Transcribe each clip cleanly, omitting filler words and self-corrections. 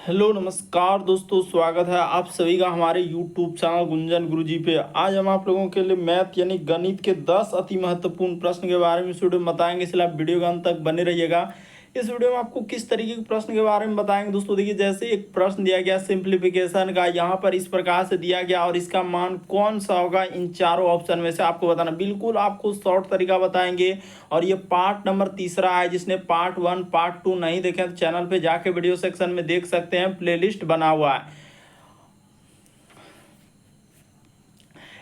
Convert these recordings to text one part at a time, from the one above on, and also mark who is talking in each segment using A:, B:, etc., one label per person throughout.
A: Hello नमस्कार दोस्तों, स्वागत है आप सभी का हमारे यूट्यूब चैनल गुंजन गुरुजी पे। आज हम आप लोगों के लिए मैथ यानी गणित के 10 अति महत्वपूर्ण प्रश्न के बारे में इस वीडियो में बताएंगे, इसलिए आप वीडियो के अंत तक बने रहिएगा। इस वीडियो में आपको किस तरीके के प्रश्न के बारे में बताएंगे दोस्तों। देखिए, जैसे एक प्रश्न दिया गया सिंप्लीफिकेशन का, यहाँ पर इस प्रकार से दिया गया और इसका मान कौन सा होगा इन चारों ऑप्शन में से आपको बताना। बिल्कुल आपको शॉर्ट तरीका बताएंगे। और ये पार्ट नंबर 3 है। जिसने पार्ट 1 पार्ट 2 नहीं देखे तो चैनल पे जाके वीडियो सेक्शन में देख सकते हैं, प्लेलिस्ट बना हुआ है।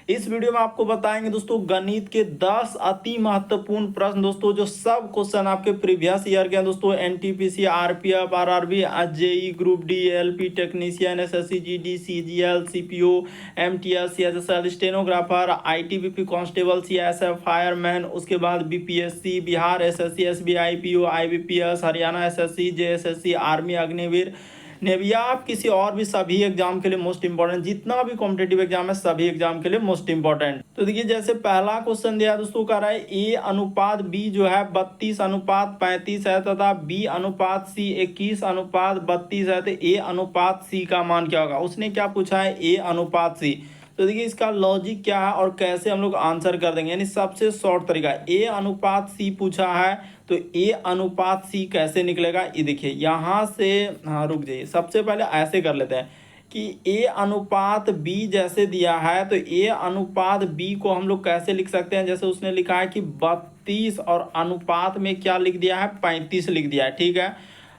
A: इस वीडियो में आपको बताएंगे दोस्तों गणित के 10 अति महत्वपूर्ण प्रश्न दोस्तों, जो सब क्वेश्चन आपके प्रीवियस ईयर के हैं दोस्तों। NTPC, RPF, RRB, JE, group D, LP technician, SSC GD, CGL, CPO, MTS, CHSL, stenographer, ITBP constable, CSF, fireman, उसके बाद BPSC, Bihar SSC, SBI, PO, IBPS, Haryana SSC, JSSC, army, Agniveer, navy, आप किसी और भी सभी एग्जाम के लिए मोस्ट इंपॉर्टेंट, जितना भी कॉम्पिटेटिव एग्जाम है सभी एग्जाम के लिए मोस्ट इंपॉर्टेंट। तो देखिए, जैसे पहला क्वेश्चन दिया दोस्तों, कह रहा है ए अनुपात बी जो है 32 अनुपात 35 है तथा बी अनुपात सी 21 अनुपात 32 है, तो ए अनुपात सी का मान क्या होगा। उसने क्या पूछा है, ए अनुपात सी। तो देखिए, इसका लॉजिक क्या है और कैसे हम लोग आंसर कर देंगे, यानी सबसे शॉर्ट तरीका, ए अनुपात सी पूछा है तो ए अनुपात सी कैसे निकलेगा। ये देखिए यहाँ से, हाँ रुक जाइए, सबसे पहले ऐसे कर लेते हैं कि ए अनुपात बी जैसे दिया है तो ए अनुपात बी को हम लोग कैसे लिख सकते हैं। जैसे उसने लिखा है कि 32 और अनुपात में क्या लिख दिया है, 35 लिख दिया है, ठीक है।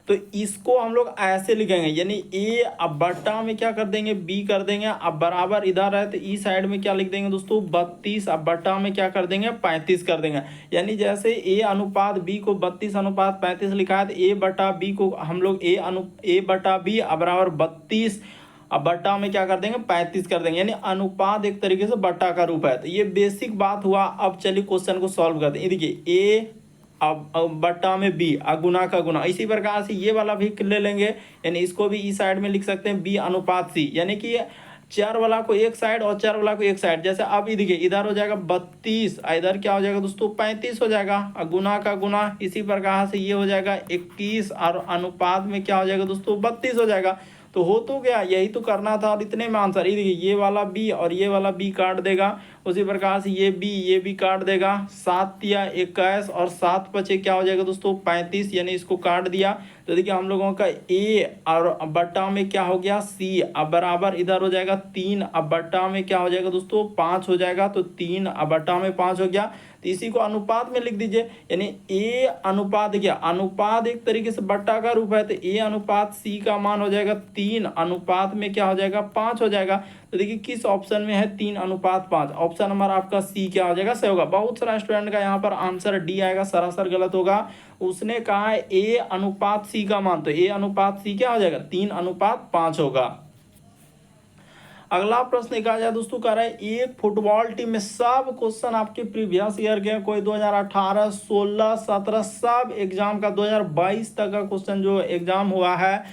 A: तो इसको हम लोग ऐसे लिखेंगे, यानी ए अब बट्टा में क्या कर देंगे, बी कर देंगे। अब बराबर इधर है तो ई साइड में क्या लिख देंगे दोस्तों, 32, अब बट्टा में क्या कर देंगे, 35 कर देंगे। यानी जैसे ए अनुपात बी को 32 अनुपात 35 लिखा है तो ए बटा बी को हम लोग ए बटा बी बराबर 32, अब बट्टा में क्या कर देंगे, 35 कर देंगे। यानी अनुपात एक तरीके से बट्टा का रूप है। तो ये बेसिक बात हुआ। अब चलिए क्वेश्चन को सॉल्व करते हैं। देखिए ए अब बट्टा में बी, गुना का गुना, इसी प्रकार से ये वाला भी ले लेंगे, यानी इसको भी इस साइड में लिख सकते हैं बी अनुपात सी, यानी कि चार वाला को एक साइड और चार वाला को एक साइड। जैसे अब देखिए इधर हो जाएगा 32, इधर क्या हो जाएगा दोस्तों, 35 हो जाएगा, गुना का गुना। इसी प्रकार से ये हो जाएगा 21 और अनुपात में क्या हो जाएगा दोस्तों, 32 हो जाएगा। तो हो तो गया, यही तो करना था और इतने में आंसर। ये देखिए ये वाला बी और ये वाला बी काट देगा, उसी प्रकार से ये भी काट देगा। 7 या 21 और 7 बचे क्या हो जाएगा दोस्तों, 35, यानी इसको काट दिया। तो देखिए हम लोगों का ए और बट्टा में क्या हो गया, सी, अब बराबर इधर हो जाएगा 3, अब बट्टा में क्या हो जाएगा दोस्तों, 5 हो जाएगा। तो 3 अब बट्टा में 5 हो गया। तो इसी को अनुपात में लिख दीजिए, यानी ए अनुपात, क्या अनुपात एक तरीके से बट्टा का रूप है, तो ए अनुपात सी का मान हो जाएगा 3 अनुपात में क्या हो जाएगा, 5 हो जाएगा। तो देखिए किस ऑप्शन में है 3 अनुपात 5, ऑप्शन नंबर आपका सी क्या हो जाएगा, सही होगा। बहुत सारा स्टूडेंट का यहाँ पर आंसर डी आएगा, सरासर गलत होगा। उसने कहा है ए अनुपात सी का मान, तो ए अनुपात सी क्या हो जाएगा, 3 अनुपात 5 होगा। अगला प्रश्न एक आ जाए दोस्तों, कह रहा है एक फुटबॉल टीम में, सब क्वेश्चन आपके प्रीवियस ईयर के, कोई 2018, 16, 17 सब एग्जाम का 2022 तक का क्वेश्चन जो एग्जाम हुआ है।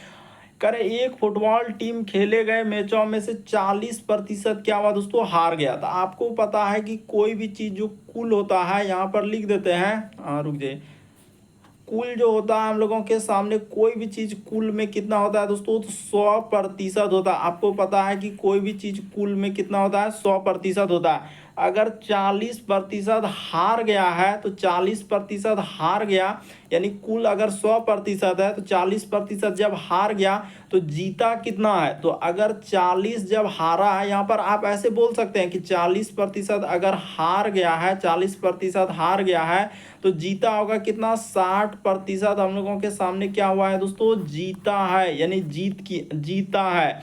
A: करे एक फुटबॉल टीम खेले गए मैचों में से 40% क्या हुआ दोस्तों, हार गया। तो आपको पता है कि कोई भी चीज जो कुल होता है, यहाँ पर लिख देते हैं, रुक जाइए, कुल जो होता है हम लोगों के सामने, कोई भी चीज कुल में कितना होता है दोस्तों, तो 100% होता है। आपको पता है कि कोई भी चीज कुल में कितना होता है, 100% होता है। अगर 40% हार गया है तो 40% हार गया, यानी कुल अगर 100% है तो 40% जब हार गया तो जीता कितना है। तो अगर 40 जब हारा है, यहाँ पर आप ऐसे बोल सकते हैं कि 40% अगर हार गया है, 40% हार गया है तो जीता होगा कितना, 60% हम लोगों के सामने क्या हुआ है दोस्तों, जीता है, यानी जीता है,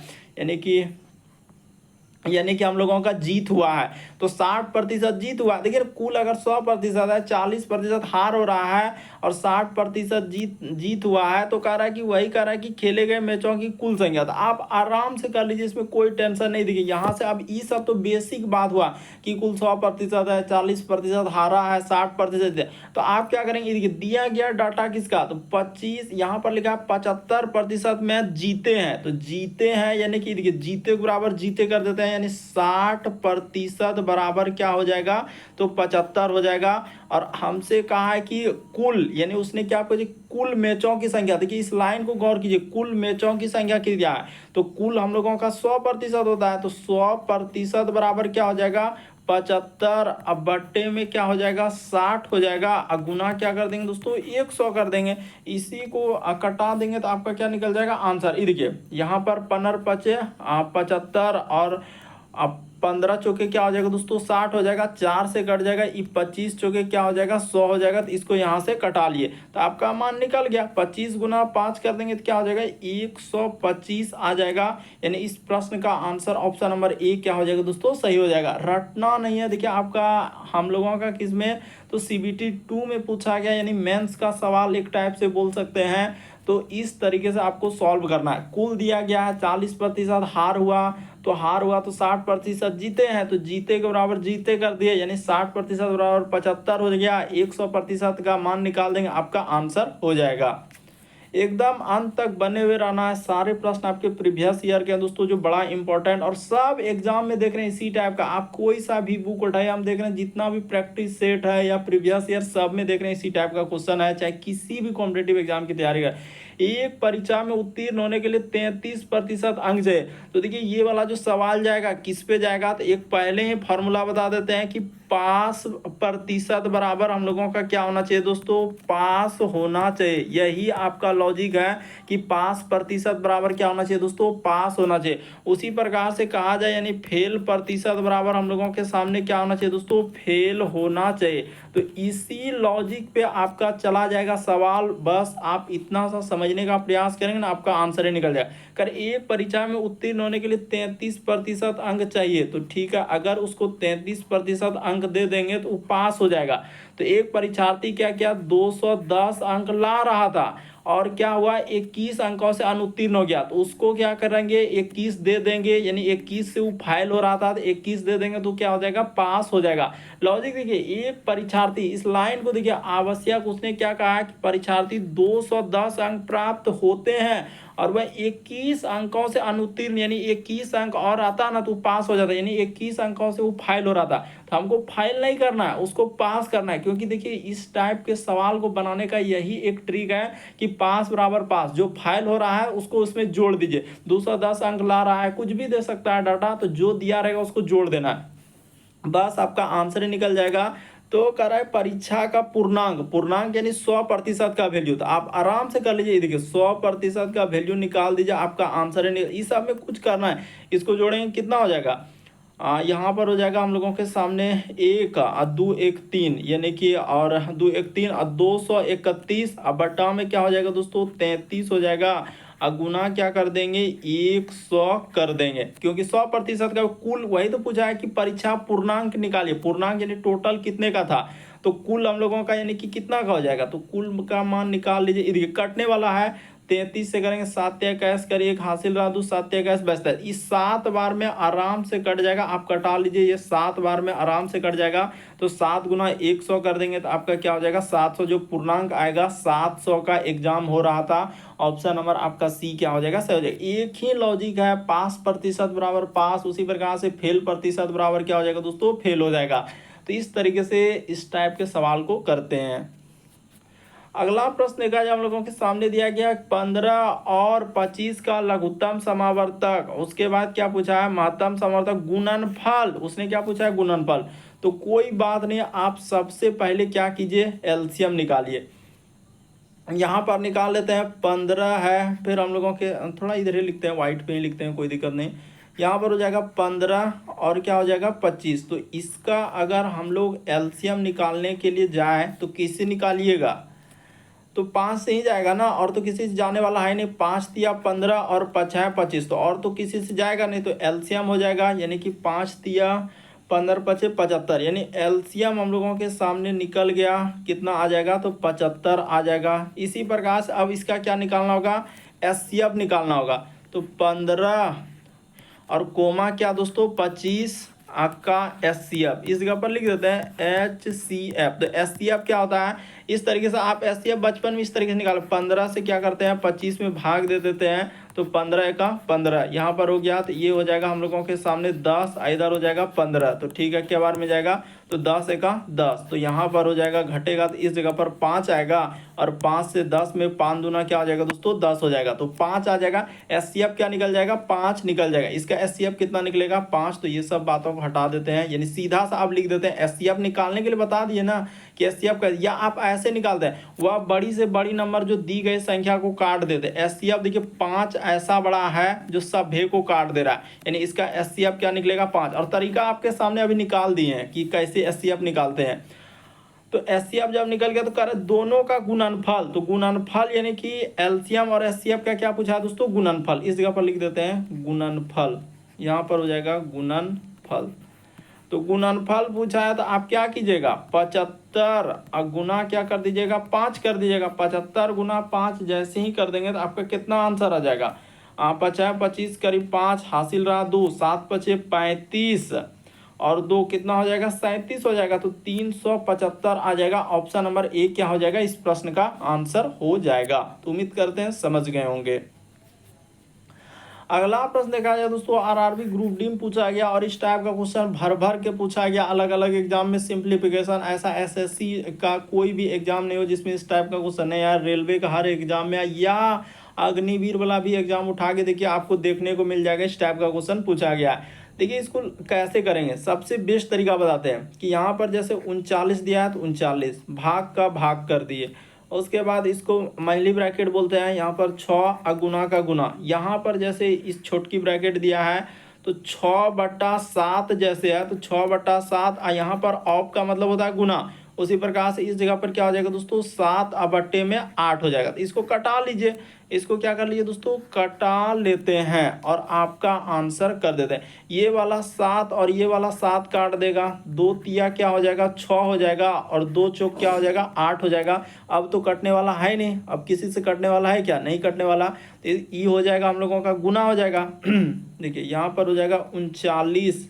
A: यानी कि हम लोगों का जीत हुआ है। तो 60% जीत हुआ। देखिए कुल अगर 100% है, 40% हार हो रहा है और 60% जीत हुआ है, तो कह रहा है कि वही कह रहा है कि खेले गए मैचों की कुल संख्या। तो आप आराम से कर लीजिए, इसमें कोई टेंशन नहीं। देखिए यहाँ से अब ये सब तो बेसिक बात हुआ कि कुल 100% है, 40% हारा है, 60%। तो आप क्या करेंगे, देखिए दिया गया डाटा किसका, तो 25, यहाँ पर लिखा है 75% मैच जीते हैं। तो जीते हैं यानी कि देखिए जीते बराबर जीते कर देते हैं, यानी 60% बराबर क्या हो जाएगा, तो 75 हो जाएगा। और हमसे कहा है कि कुल, यानी उसने क्या पूछा, कुल मैचों की संख्या। देखिए इस लाइन को गौर कीजिए, कुल मैचों की संख्या की दिया है, तो कुल हम लोगों का 100% होता है, तो 100% बराबर क्या हो जाएगा 75। अब बट्टे में क्या हो जाएगा 60 हो जाएगा, और गुना क्या कर देंगे दोस्तों 100 कर देंगे। इसी को कटा देंगे तो आपका क्या निकल जाएगा आंसर। ये देखिए यहाँ पर 15 पचे 75 और अब 15 चौके क्या हो जाएगा दोस्तों 60 हो जाएगा, 4 से कट जाएगा, ये 25 चौके क्या हो जाएगा 100 हो जाएगा, तो इसको यहाँ से कटा लिए तो आपका मान निकल गया। 25 गुना 5 कर देंगे तो क्या हो जाएगा 125 आ जाएगा। यानी इस प्रश्न का आंसर ऑप्शन नंबर ए क्या हो जाएगा दोस्तों सही हो जाएगा। रटना नहीं है। देखिए आपका हम लोगों का किस में तो CBT 2 में पूछा गया, यानी मेंस का सवाल एक टाइप से बोल सकते हैं। तो इस तरीके से आपको सॉल्व करना है। कुल दिया गया है 40%, हार हुआ तो हार हुआ तो 60% जीते हैं, तो जीते के बराबर जीते कर दिए, यानी 60% बराबर 75 हो गया। 100% का मान निकाल देंगे, आपका आंसर हो जाएगा। एकदम अंत तक बने हुए रहना है। सारे प्रश्न आपके प्रीवियस ईयर के हैं दोस्तों, जो बड़ा इंपॉर्टेंट और सब एग्जाम में देख रहे हैं इसी टाइप का। आप कोई सा भी बुक उठाए, हम देख रहे हैं जितना भी प्रैक्टिस सेट है या प्रीवियस ईयर, सब में देख रहे हैं इसी टाइप का क्वेश्चन है। चाहे किसी भी कॉम्पिटेटिव एग्जाम की तैयारी कर, एक परीक्षा में उत्तीर्ण होने के लिए 33% अंक चाहिए। तो देखिए ये वाला जो सवाल जाएगा किस पे जाएगा, तो एक पहले ही फॉर्मूला बता देते हैं कि पास प्रतिशत बराबर हम लोगों का क्या होना चाहिए दोस्तों, पास होना चाहिए। यही आपका लॉजिक है कि पास प्रतिशत बराबर क्या होना चाहिए दोस्तों, पास होना चाहिए। उसी प्रकार से कहा जाए, यानी फेल प्रतिशत बराबर हम लोगों के सामने क्या होना चाहिए दोस्तों, फेल होना चाहिए। तो इसी लॉजिक पे आपका चला जाएगा सवाल। बस आप इतना सा समझने का प्रयास करेंगे ना, आपका आंसर ही निकल जाएगा। कर एक परीक्षा में उत्तीर्ण होने के लिए 33% अंक चाहिए, तो ठीक है, अगर उसको 33% अंक दे देंगे तो वो पास हो जाएगा। तो एक परीक्षार्थी क्या किया 210 अंक ला रहा था और क्या हुआ 21 अंकों से अनुत्तीर्ण हो गया, तो उसको क्या करेंगे 21 दे देंगे, यानी 21 से वो फाइल हो रहा था तो 21 दे देंगे तो क्या हो जाएगा पास हो जाएगा। लॉजिक देखिए, एक परीक्षार्थी, इस लाइन को देखिए आवश्यक, उसने क्या कहा कि परीक्षार्थी 210 अंक प्राप्त होते हैं और वह 21 अंकों से अनुत्तीर्ण, यानी 21 अंक और आता ना तो पास हो जाता, यानी 21 अंकों से वो फाइल हो रहा था। तो हमको फाइल नहीं करना है, उसको पास करना है। क्योंकि देखिए इस टाइप के सवाल को बनाने का यही एक ट्रिक है कि पास बराबर पास, जो फाइल हो रहा है उसको उसमें जोड़ दीजिए। 210 अंक ला रहा है, कुछ भी दे सकता है डाटा, तो जो दिया रहेगा उसको जोड़ देना है, बस आपका आंसर ही निकल जाएगा। तो कह रहा है परीक्षा का पूर्णांक, पूर्णांक यानी 100% का वैल्यू, तो आप आराम से कर लीजिए। देखिए 100% का वैल्यू निकाल दीजिए, आपका आंसर है। इस सब में कुछ करना है, इसको जोड़ेंगे कितना हो जाएगा, यहाँ पर हो जाएगा हम लोगों के सामने 1 2 1 3, यानी कि और 2 1 3 और 231। अब बटा में क्या हो जाएगा दोस्तों 33 हो जाएगा, और गुना क्या कर देंगे 100 कर देंगे, क्योंकि 100% का कुल, वही तो पूछा है कि परीक्षा पूर्णांक निकालिए। पूर्णांक यानी टोटल कितने का था, तो कुल हम लोगों का यानी कि कितना का हो जाएगा, तो कुल का मान निकाल लीजिए। देखिए कटने वाला है, 33 से करेंगे 7 कैश करिए, एक हासिल रहा 2 7 कैश बचता है। इस 7 बार में आराम से कट जाएगा, आप कटा लीजिए, ये 7 बार में आराम से कट जाएगा। तो 7 गुना 100 कर देंगे तो आपका क्या हो जाएगा 700, जो पूर्णांक आएगा 700 का एग्जाम हो रहा था। ऑप्शन नंबर आपका सी क्या हो जाएगा सही हो जाएगा। एक ही लॉजिक है, पास प्रतिशत बराबर पास, उसी प्रकार से फेल प्रतिशत बराबर क्या हो जाएगा दोस्तों, फेल हो जाएगा। तो इस तरीके से इस टाइप के सवाल को करते हैं। अगला प्रश्न देखा जाए हम लोगों के सामने दिया गया 15 और 25 का लघुत्तम समावर्तक। उसके बाद क्या पूछा है महत्तम समावर्तक गुणनफल, उसने क्या पूछा है गुणनफल। तो कोई बात नहीं, आप सबसे पहले क्या कीजिए एलसीएम निकालिए। यहाँ पर निकाल लेते हैं 15 है, फिर हम लोगों के थोड़ा इधर ही लिखते हैं, व्हाइट पे ही लिखते हैं, कोई दिक्कत नहीं। यहाँ पर हो जाएगा 15 और क्या हो जाएगा 25। तो इसका अगर हम लोग एलसीएम निकालने के लिए जाए तो किससे निकालिएगा, तो 5 से ही जाएगा ना, और तो किसी से जाने वाला है नहीं। 5 तिया 15 और 5 है 25, तो और तो किसी से जाएगा नहीं, तो एलसीएम हो जाएगा, यानी कि 5 तिया 15 5 75, यानी एलसीएम हम लोगों के सामने निकल गया, कितना आ जाएगा तो 75 आ जाएगा। इसी प्रकार से अब इसका क्या निकालना होगा, एचसीएफ निकालना होगा। तो 15 और कोमा क्या दोस्तों 25 आपका एचसीएफ, इस जगह पर लिख देते हैं एचसीएफ। तो एचसीएफ क्या होता है, इस तरीके से आप एचसीएफ बचपन में इस तरीके से निकाल 15 से क्या करते हैं 25 में भाग दे देते हैं, तो 15 का 15 यहाँ पर हो गया, तो ये हो जाएगा हम लोगों के सामने 10, इधर हो जाएगा 15, तो ठीक है क्या बार में जाएगा, तो 10 का 10, तो यहाँ पर हो जाएगा घटेगा तो इस जगह पर 5 आएगा, और 5 से 10 में 5 दूना क्या हो जाएगा दोस्तों 10 हो जाएगा, तो 5 आ जाएगा। एचसीएफ क्या निकल जाएगा 5 निकल जाएगा। इसका एचसीएफ कितना निकलेगा 5, तो ये सब बातों को हटा देते हैं, यानी सीधा सा आप लिख देते हैं एचसीएफ निकालने के लिए बता दिए ना कि एचसीएफ का, या आप ऐसे निकालते हैं वह बड़ी से बड़ी नंबर जो दी गई संख्या को काट देते हैं। एचसीएफ देखिए 5 ऐसा बड़ा है जो सभ्य को काट दे रहा है, यानी इसका एचसीएफ क्या निकलेगा 5, और तरीका आपके सामने अभी निकाल दिए हैं कि कैसे एचसीएफ निकालते हैं। तो एचसीएफ जब निकल गया तो कह रहे दोनों का गुणनफल, तो गुणनफल यानी कि एलसीएम और एचसीएफ का क्या पूछा है दोस्तों गुणनफल, इस जगह पर लिख देते हैं गुणनफल, यहाँ पर हो जाएगा गुणनफल। तो गुणनफल पूछा है तो आप क्या कीजिएगा 75 और गुना क्या कर दीजिएगा 5 कर दीजिएगा, 75 गुना 5 जैसे ही कर देंगे तो आपका कितना आंसर आ जाएगा, 25 करीब 5 हासिल रहा 2, 7 5 35 और 2 कितना हो जाएगा 37 हो जाएगा, तो 375 आ जाएगा। ऑप्शन नंबर ए क्या हो जाएगा इस प्रश्न का आंसर हो जाएगा। तो उम्मीद करते हैं समझ गए होंगे। अगला प्रश्न देखा जाए दोस्तों आरआरबी ग्रुप डी में पूछा गया, और इस टाइप का क्वेश्चन भर भर के पूछा गया अलग अलग एग्जाम में, सिंप्लीफिकेशन, ऐसा एसएससी का कोई भी एग्जाम नहीं हो जिसमें इस टाइप का क्वेश्चन नहीं आया। रेलवे का हर एग्जाम में या अग्निवीर वाला भी एग्जाम उठा के देखिए आपको देखने को मिल जाएगा इस टाइप का क्वेश्चन पूछा गया है। देखिए इसको कैसे करेंगे, सबसे बेस्ट तरीका बताते हैं कि यहाँ पर जैसे 39 दिया है तो 39 भाग का भाग कर दिए, उसके बाद इसको महिली ब्रैकेट बोलते हैं, यहाँ पर 6 गुना का गुना, यहाँ पर जैसे इस छोटकी ब्रैकेट दिया है तो 6/7 जैसे है तो 6/7, यहाँ पर ऑफ का मतलब होता है गुना, उसी प्रकार से इस जगह पर क्या हो जाएगा दोस्तों 7/8 हो जाएगा। तो इसको कटा लीजिए, इसको क्या कर लीजिए दोस्तों कटा लेते हैं और आपका आंसर कर देते हैं। ये वाला 7 और ये वाला 7 काट देगा, 2 तिया क्या हो जाएगा 6 हो जाएगा, और 2 चौक क्या हो जाएगा 8 हो जाएगा। अब तो कटने वाला है नहीं, अब किसी से कटने वाला है क्या, नहीं कटने वाला, तो ई हो जाएगा हम लोगों का गुना हो जाएगा। देखिए यहाँ पर हो जाएगा 39,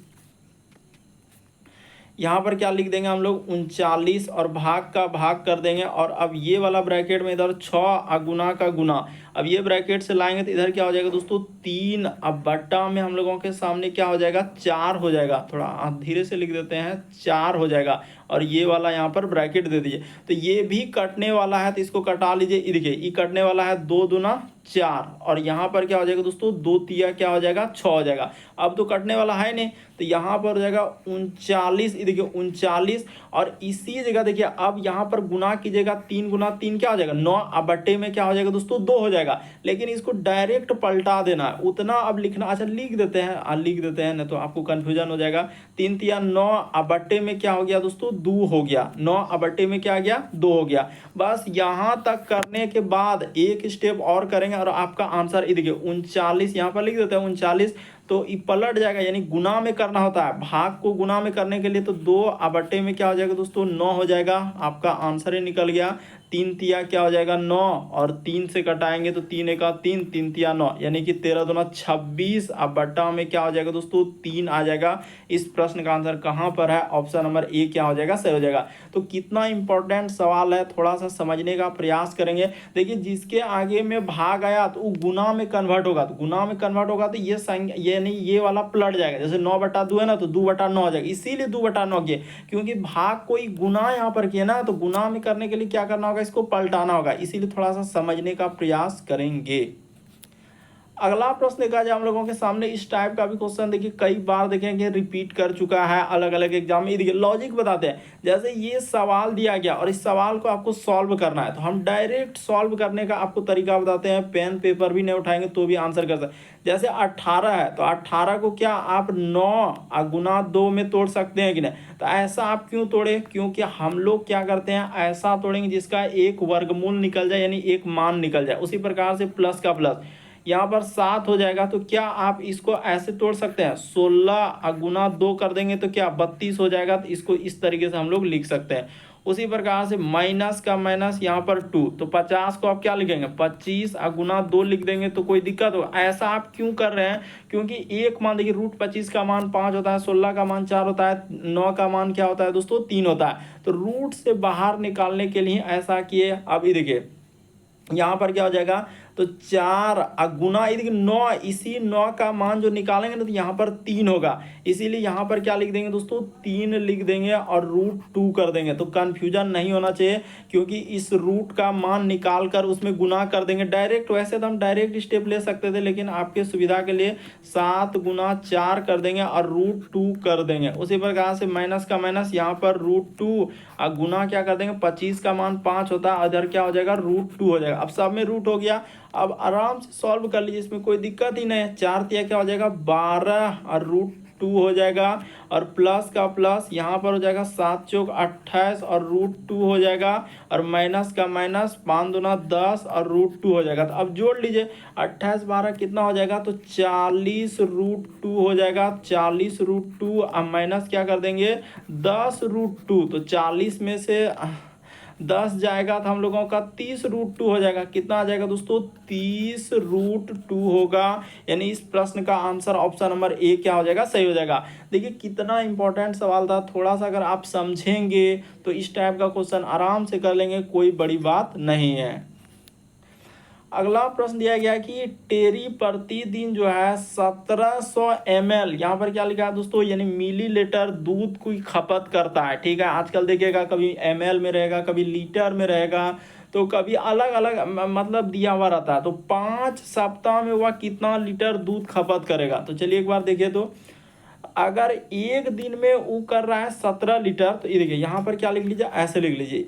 A: यहाँ पर क्या लिख देंगे हम लोग 39 और भाग का भाग कर देंगे, और अब ये वाला ब्रैकेट में इधर 6 गुना का गुना, अब ये ब्रैकेट से लाएंगे तो इधर क्या हो जाएगा दोस्तों 3, अब बट्टा में हम लोगों के सामने क्या हो जाएगा 4 हो जाएगा, थोड़ा धीरे से लिख देते हैं 4 हो जाएगा, और ये वाला यहाँ पर ब्रैकेट दे दीजिए। तो ये भी कटने वाला है तो इसको कटा लीजिए, देखिए ये कटने वाला है 2 दूना 4, और यहाँ पर क्या हो जाएगा दोस्तों 2 तिया क्या हो जाएगा 6 हो जाएगा। अब तो कटने वाला है नहीं तो यहाँ पर हो जाएगा 39, देखिए 39, और इसी जगह देखिए अब यहाँ पर गुना कीजिएगा 3 गुना 3 क्या हो जाएगा 9, अब बट्टे में क्या हो जाएगा दोस्तों 2 हो जाएगा, लेकिन इसको डायरेक्ट पलटा देना है उतना अब लिखना, अच्छा लिख देते हैं ना तो आपको कंफ्यूजन हो जाएगा। 3 तिया 9, अब बट्टे में क्या हो गया दोस्तों 2 हो गया, 9 अब बट्टे में क्या आ गया 2 हो गया। बस यहाँ तक करने के बाद एक स्टेप और करेंगे और आपका आंसर देखिए 39 यहाँ पर लिख देते हैं 39, तो ये पलट जाएगा, यानी गुना में करना होता है, भाग को गुना में करने के लिए तो 2 बट्टे में क्या हो जाएगा दोस्तों 9 हो जाएगा, आपका आंसर ही निकल गया। 3 तिया क्या हो जाएगा 9, और 3 से कटाएंगे तो 3 एका 3, 3 तिया 9, यानी कि 13 दूना 26, अब बट्टा में क्या हो जाएगा दोस्तों 3 आ जाएगा। इस प्रश्न का आंसर कहाँ पर है, ऑप्शन नंबर ए क्या हो जाएगा सही हो जाएगा। तो कितना इंपॉर्टेंट सवाल है, थोड़ा सा समझने का प्रयास करेंगे। देखिए जिसके आगे में भाग आया तो वो गुना में कन्वर्ट होगा, तो गुना में कन्वर्ट होगा तो ये संख्या यानी ये वाला पलट जाएगा, जैसे 9/2 है ना तो 2/9 हो जाएगा, इसीलिए 2/9 किए क्योंकि भाग कोई गुना यहाँ पर किया ना, तो गुना में करने के लिए क्या करना होगा इसको पलटाना होगा, इसीलिए थोड़ा सा समझने का प्रयास करेंगे। अगला प्रश्न देखा जाए हम लोगों के सामने इस टाइप का भी क्वेश्चन देखिए कई बार देखेंगे रिपीट कर चुका है अलग अलग एग्जाम में। देखिए लॉजिक बताते हैं, जैसे ये सवाल दिया गया और इस सवाल को आपको सॉल्व करना है तो हम डायरेक्ट सॉल्व करने का आपको तरीका बताते हैं, पेन पेपर भी नहीं उठाएंगे तो भी आंसर कर सकते। जैसे 18 है तो 18 को क्या आप 9 गुना 2 में तोड़ सकते हैं कि नहीं, तो ऐसा आप क्यों तोड़े, क्योंकि हम लोग क्या करते हैं ऐसा तोड़ेंगे जिसका एक वर्गमूल निकल जाए यानी एक मान निकल जाए। उसी प्रकार से प्लस का प्लस यहाँ पर 7 हो जाएगा तो क्या आप इसको ऐसे तोड़ सकते हैं 16 गुना 2 कर देंगे तो क्या 32 हो जाएगा, तो इसको इस तरीके से हम लोग लिख सकते हैं। उसी प्रकार से माइनस का माइनस यहाँ पर 2, तो 50 को आप क्या लिखेंगे 25 गुना 2 लिख देंगे तो कोई दिक्कत हो। ऐसा आप क्यों कर रहे हैं, क्योंकि एक मान देखिए रूट 25 का मान 5 होता है, 16 का मान 4 होता है, 9 का मान क्या होता है दोस्तों 3 होता है। तो रूट से बाहर निकालने के लिए ऐसा किए। अब ये देखिए यहाँ पर क्या हो जाएगा, तो 4 गुना ये देखिए 9, इसी 9 का मान जो निकालेंगे ना तो यहाँ पर 3 होगा, इसीलिए यहाँ पर क्या लिख देंगे दोस्तों 3 लिख देंगे और रूट 2 कर देंगे। तो कन्फ्यूजन नहीं होना चाहिए, क्योंकि इस रूट का मान निकाल कर उसमें गुना कर देंगे डायरेक्ट। वैसे तो हम डायरेक्ट स्टेप ले सकते थे, लेकिन आपके सुविधा के लिए 7 गुना 4 कर देंगे और रूट 2 कर देंगे। उसी प्रकार से माइनस का माइनस यहाँ पर रूट 2 गुना क्या कर देंगे 25 का मान 5 होता है, इधर क्या हो जाएगा रूट 2 हो जाएगा। अब सब में रूट हो गया, अब आराम से सॉल्व कर लीजिए, इसमें कोई दिक्कत ही नहीं है। 4 तिया क्या हो जाएगा 12 और रूट 2 हो जाएगा, और प्लस का प्लस यहाँ पर हो जाएगा 7 चौक 28 और रूट 2 हो जाएगा, और माइनस का माइनस 5 दूना 10 और रूट 2 हो जाएगा। तो अब जोड़ लीजिए 28 12 कितना हो जाएगा, तो 40 रूट 2 हो जाएगा। 40 रूट 2 अब माइनस क्या कर देंगे 10 रूट 2, तो 40 में से 10 जाएगा तो हम लोगों का 30 रूट 2 हो जाएगा। कितना आ जाएगा दोस्तों 30 रूट 2 होगा। यानी इस प्रश्न का आंसर ऑप्शन नंबर ए क्या हो जाएगा सही हो जाएगा। देखिए कितना इंपॉर्टेंट सवाल था, थोड़ा सा अगर आप समझेंगे तो इस टाइप का क्वेश्चन आराम से कर लेंगे, कोई बड़ी बात नहीं है। अगला प्रश्न दिया गया कि टेरी प्रतिदिन जो है 1700 ml, यहाँ पर क्या लिखा है दोस्तों, यानी मिलीलीटर दूध की खपत करता है। ठीक है, आजकल देखिएगा कभी ml में रहेगा, कभी लीटर में रहेगा, तो कभी अलग अलग मतलब दिया हुआ रहता है। तो 5 सप्ताह में वह कितना लीटर दूध खपत करेगा। तो चलिए एक बार देखिए, तो अगर एक दिन में वो कर रहा है 17 लीटर, तो ये देखिए यहाँ पर क्या लिख लीजिए, ऐसे लिख लीजिए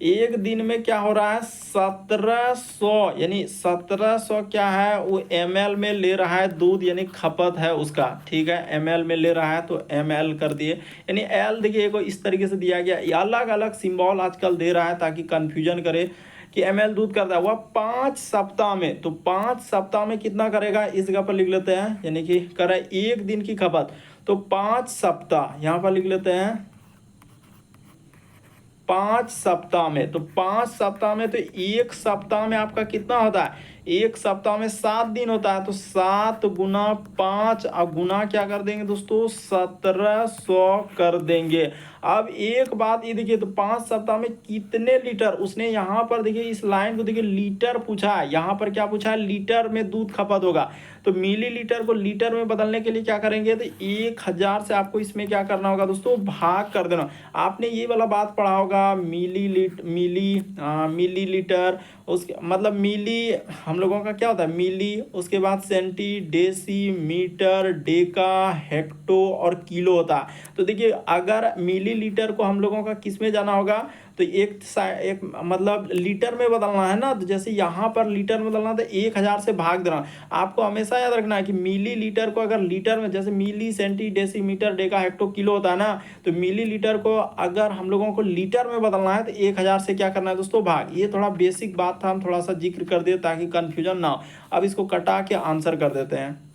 A: एक दिन में क्या हो रहा है 1700, यानी 1700 क्या है वो ml में ले रहा है दूध, यानी खपत है उसका। ठीक है, ml में ले रहा है तो ml कर दिए, यानी l देखिए को इस तरीके से दिया गया। अलग अलग सिंबल आजकल दे रहा है ताकि कंफ्यूजन करे कि ml दूध करता है वह 5 सप्ताह में। तो 5 सप्ताह में कितना करेगा इस जगह पर लिख लेते हैं, यानी कि करे एक दिन की खपत, तो 5 सप्ताह यहाँ पर लिख लेते हैं 5 सप्ताह में। तो 5 सप्ताह में, तो एक सप्ताह में आपका कितना होता है, एक सप्ताह में 7 दिन होता है, तो 7 गुना 5 अब गुना क्या कर देंगे दोस्तों 1700 कर देंगे। अब एक बात ये देखिए, तो 5 सप्ताह में कितने लीटर, उसने यहाँ पर देखिए इस लाइन को देखिए लीटर पूछा है, यहाँ पर क्या पूछा है लीटर में दूध खपत होगा। तो मिलीलीटर को लीटर में बदलने के लिए क्या करेंगे, तो 1000 से आपको इसमें क्या करना होगा दोस्तों भाग कर देना। आपने ये वाला बात पढ़ा होगा मिलीलीटर, उसके मतलब मिली हम लोगों का क्या होता है मिली, उसके बाद centi, deci, metre, deca, hecto और किलो होता है। तो देखिए अगर मिलीलीटर को हम लोगों का किस में जाना होगा, तो एक मतलब लीटर में बदलना है ना, तो जैसे यहाँ पर लीटर में बदलना तो 1000 से भाग देना। आपको हमेशा याद रखना है कि मिली लीटर को अगर लीटर में, जैसे milli, centi, deci, metre, deca, hecto, kilo होता है ना, तो मिली लीटर को अगर हम लोगों को लीटर में बदलना है तो 1000 से क्या करना है दोस्तों भाग। ये थोड़ा बेसिक बात था, हम थोड़ा सा जिक्र कर दिए ताकि कन्फ्यूजन ना हो। अब इसको कटा के आंसर कर देते हैं।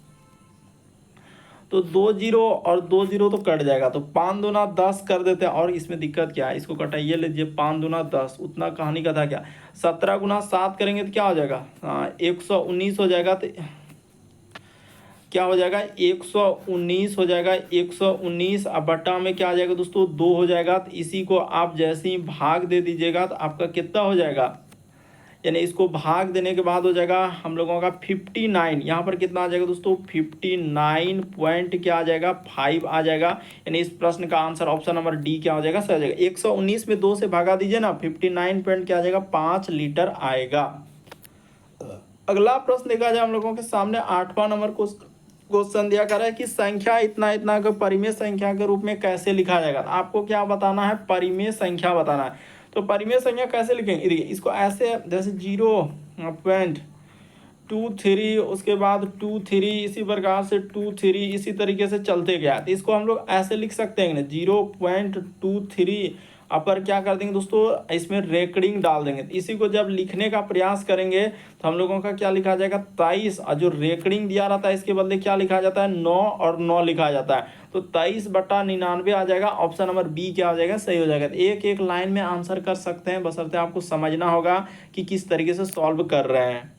A: तो 2 जीरो और 2 जीरो तो कट जाएगा, तो 5 दूना 10 कर देते हैं। और इसमें दिक्कत क्या है, इसको कटाइए लीजिए, 5 दूना 10, उतना कहानी का था क्या। 17 गुना 7 करेंगे तो क्या हो जाएगा 119 हो जाएगा। तो क्या हो जाएगा 119 हो जाएगा। 119 अब बट्टा में क्या आ जाएगा दोस्तों 2 हो जाएगा। तो इसी को आप जैसे ही भाग दे दीजिएगा तो आपका कितना हो जाएगा, यानी इसको भाग देने के बाद हो जाएगा हम लोगों का 59। यहाँ पर कितना आ जाएगा दोस्तों 59 पॉइंट क्या आ जाएगा 5 आ जाएगा। यानी इस प्रश्न का आंसर ऑप्शन नंबर डी क्या हो जाएगा सही हो जाएगा। 119 में 2 से भागा दीजिए ना, 59 पॉइंट क्या आ जाएगा 5 लीटर आएगा। अगला प्रश्न देखा जाए हम लोगों के सामने 8वां नंबर क्वेश्चन दिया कर रहा है कि संख्या इतना इतना को परिमेय संख्या के रूप में कैसे लिखा जाएगा। आपको क्या बताना है, परिमेय संख्या बताना है। तो परिमेय संख्या कैसे लिखेंगे, देखिए इसको ऐसे जैसे 0.23, उसके बाद 23, इसी प्रकार से 23, इसी तरीके से चलते गया। तो इसको हम लोग ऐसे लिख सकते हैं ना 0.23 अपर क्या कर देंगे दोस्तों, इसमें रेकडिंग डाल देंगे। तो इसी को जब लिखने का प्रयास करेंगे तो हम लोगों का क्या लिखा जाएगा 23, और जो रेकडिंग दिया रहता है इसके बदले क्या लिखा जाता है 9 और 9 लिखा जाता है। तो 23/99 आ जाएगा। ऑप्शन नंबर बी क्या हो जाएगा, सही हो जाएगा। तो एक एक लाइन में आंसर कर सकते हैं, बशर्ते आपको समझना होगा कि किस तरीके से सॉल्व कर रहे हैं।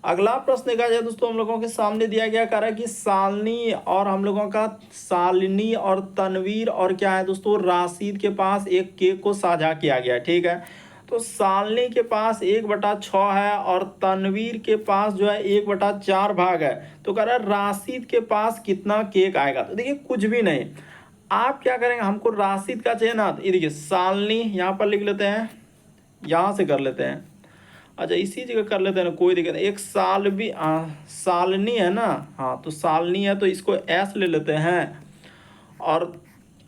A: अगला प्रश्न देखा जाए दोस्तों, हम लोगों के सामने दिया गया कह रहा है कि शालिनी और हम लोगों का शालिनी और तनवीर और क्या है दोस्तों राशिद के पास एक केक को साझा किया गया, ठीक है। तो शालिनी के पास 1/6 है और तनवीर के पास जो है 1/4 भाग है। तो कह रहा है राशिद के पास कितना केक आएगा। तो देखिए कुछ भी नहीं, आप क्या करेंगे, हमको राशिद का चाहिए ना। तो ये देखिए शालिनी यहाँ पर लिख लेते हैं, यहाँ से कर लेते हैं। अच्छा इसी जगह कर लेते हैं ना, कोई दिक्कत नहीं। एक साल भी सालनी है ना, हाँ तो सालनी है तो इसको एस ले लेते हैं। और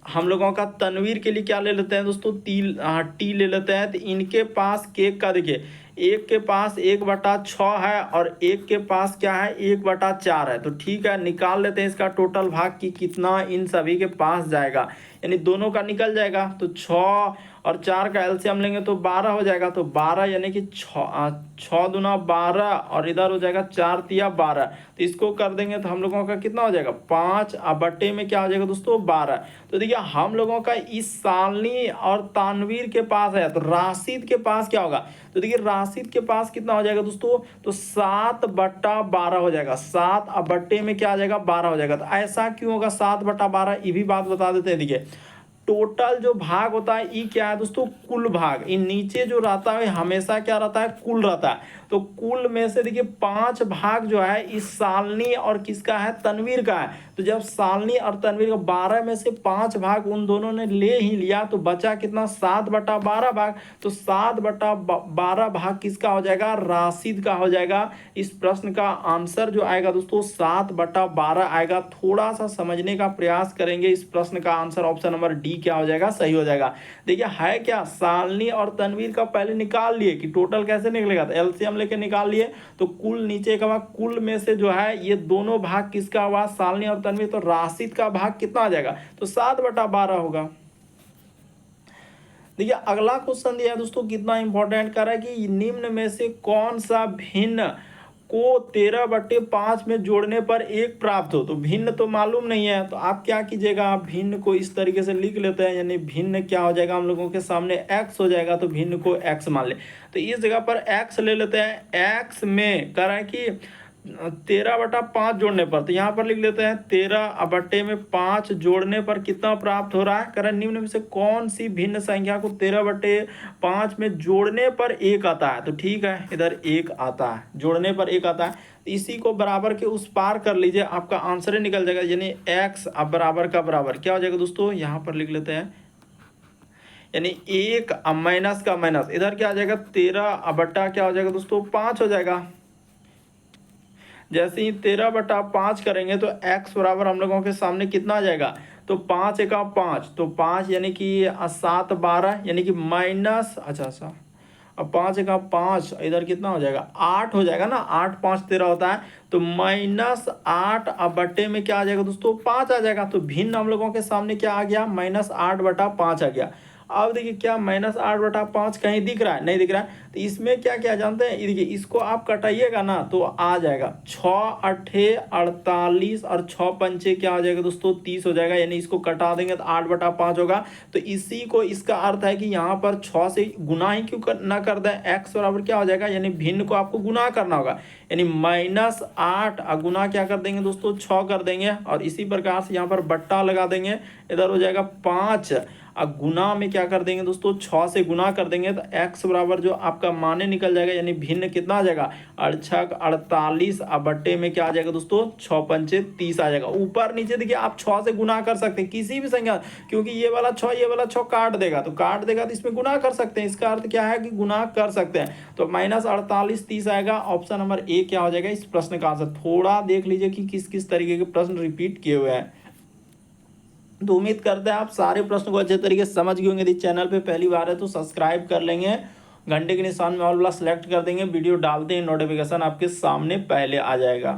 A: हम लोगों का तनवीर के लिए क्या ले लेते हैं दोस्तों, टी ले लेते हैं। तो इनके पास केक का देखिए, एक के पास 1/6 है और एक के पास क्या है 1/4 है। तो ठीक है, निकाल लेते हैं इसका टोटल भाग कि कितना इन सभी के पास जाएगा। यानी दोनों का निकल जाएगा। तो 6 और 4 का एलसीएम लेंगे तो 12 हो जाएगा। तो 12 यानी कि 6 दूना 12 और इधर हो जाएगा 4 तिया 12। तो इसको कर देंगे तो हम लोगों का कितना हो जाएगा 5 और बट्टे में क्या हो जाएगा दोस्तों 12। तो देखिए हम लोगों का इस शालिनी और तानवीर के पास है, तो राशिद के पास क्या होगा। तो देखिए राशिद के पास कितना हो जाएगा दोस्तों, तो 7/12 हो जाएगा। 7 और बट्टे में क्या आ जाएगा 12 हो जाएगा। तो ऐसा क्यों होगा 7/12, ये भी बात बता देते हैं। देखिए टोटल जो भाग होता है ये क्या है दोस्तों, कुल भाग। इन नीचे जो रहता है हमेशा क्या रहता है, कुल रहता है। तो कुल में से देखिए 5 भाग जो है इस शालिनी और किसका है, तनवीर का है। तो जब शालिनी और तनवीर का 12 में से 5 भाग उन दोनों ने ले ही लिया तो बचा कितना 7/12 भाग। तो 7/12 भाग किसका हो जाएगा, राशिद का हो जाएगा। इस प्रश्न का आंसर जो आएगा दोस्तों 7/12 आएगा। थोड़ा सा समझने का प्रयास करेंगे, इस प्रश्न का आंसर ऑप्शन नंबर डी क्या हो जाएगा, सही हो जाएगा। देखिए है क्या, शालिनी और तनवीर का पहले निकाल लिए कि टोटल कैसे निकलेगा। तो एलसीएम लेके निकाल लिए। तो कुल नीचे का भाग, कुल में से जो है ये दोनों भाग किसका हुआ, शालिनी और तनवीर। तो राशिद का भाग कितना आ जाएगा, तो 7/12 होगा। देखिए अगला क्वेश्चन दिया है दोस्तों, कितना इंपॉर्टेंट कर रहा है कि निम्न में से कौन सा भिन्न को 13/5 में जोड़ने पर 1 प्राप्त हो। तो भिन्न तो मालूम नहीं है, तो आप क्या कीजिएगा, आप भिन्न को इस तरीके से लिख लेते हैं। यानी भिन्न क्या हो जाएगा हम लोगों के सामने x हो जाएगा। तो भिन्न को x मान ले, तो इस जगह पर x ले लेते हैं। x में कह रहा है कि 13/5 जोड़ने पर, तो यहाँ पर लिख लेते हैं 13/5 जोड़ने पर कितना प्राप्त हो रहा है। कह रहा है निम्न में से कौन सी भिन्न संख्या को 13/5 में जोड़ने पर 1 आता है। तो ठीक है, इधर 1 आता है, जोड़ने पर 1 आता है। तो इसी को बराबर के उस पार कर लीजिए, आपका आंसर ही निकल जाएगा। यानी x अब बराबर का बराबर क्या हो जाएगा दोस्तों, यहाँ पर लिख लेते हैं। यानी 1 माइनस का माइनस, इधर क्या आ जाएगा 13 बट्टा क्या हो जाएगा दोस्तों 5 हो जाएगा। जैसे ही 13/5 करेंगे तो x बराबर हम लोगों के सामने कितना आ जाएगा, तो 5 एका 5, तो 5 यानी कि 7/12 यानी कि माइनस, अच्छा अब 5 एका 5 इधर कितना हो जाएगा 8 हो जाएगा ना। 8 5 13 होता है। तो -8 अब बट्टे में क्या आ जाएगा दोस्तों 5 आ जाएगा। तो भिन्न हम लोगों के सामने क्या आ गया -8/5 आ गया। अब देखिए क्या -8/5 कहीं दिख रहा है, नहीं दिख रहा है। तो इसमें क्या क्या जानते हैं, देखिए इसको आप कटाइएगा ना तो आ जाएगा 6 8 48 और 6 पंचे क्या हो जाएगा दोस्तों 30 हो जाएगा। यानी इसको कटा देंगे तो 8/5 होगा। तो इसी को इसका अर्थ है कि यहाँ पर 6 से गुना ही क्यों ना कर दें, x बराबर क्या हो जाएगा, यानी भिन्न को आपको गुना करना होगा। यानी -8 गुना क्या कर देंगे दोस्तों 6 कर देंगे। और इसी प्रकार से यहाँ पर बट्टा लगा देंगे, इधर हो जाएगा 5 अब गुना में क्या कर देंगे दोस्तों 6 से गुना कर देंगे। तो x बराबर जो आपका माने निकल जाएगा। यानी भिन्न कितना आ जाएगा 6 48 अब बट्टे में क्या आ जाएगा दोस्तों 6 पंचे 30 आ जाएगा। ऊपर नीचे देखिए आप 6 से गुना कर सकते हैं किसी भी संख्या, क्योंकि ये वाला 6 ये वाला 6 काट देगा, तो काट देगा तो इसमें गुना कर सकते हैं। इसका अर्थ क्या है कि गुना कर सकते हैं। तो -48 30 आएगा। ऑप्शन नंबर ए क्या हो जाएगा इस प्रश्न का आंसर। थोड़ा देख लीजिए कि किस किस तरीके के प्रश्न रिपीट किए हुए हैं। तो उम्मीद करते हैं आप सारे प्रश्नों को अच्छे तरीके से समझ गए होंगे। यदि चैनल पे पहली बार है तो सब्सक्राइब कर लेंगे, घंटे के निशान में ऑल वाला सेलेक्ट कर देंगे, वीडियो डालते हैं नोटिफिकेशन आपके सामने पहले आ जाएगा।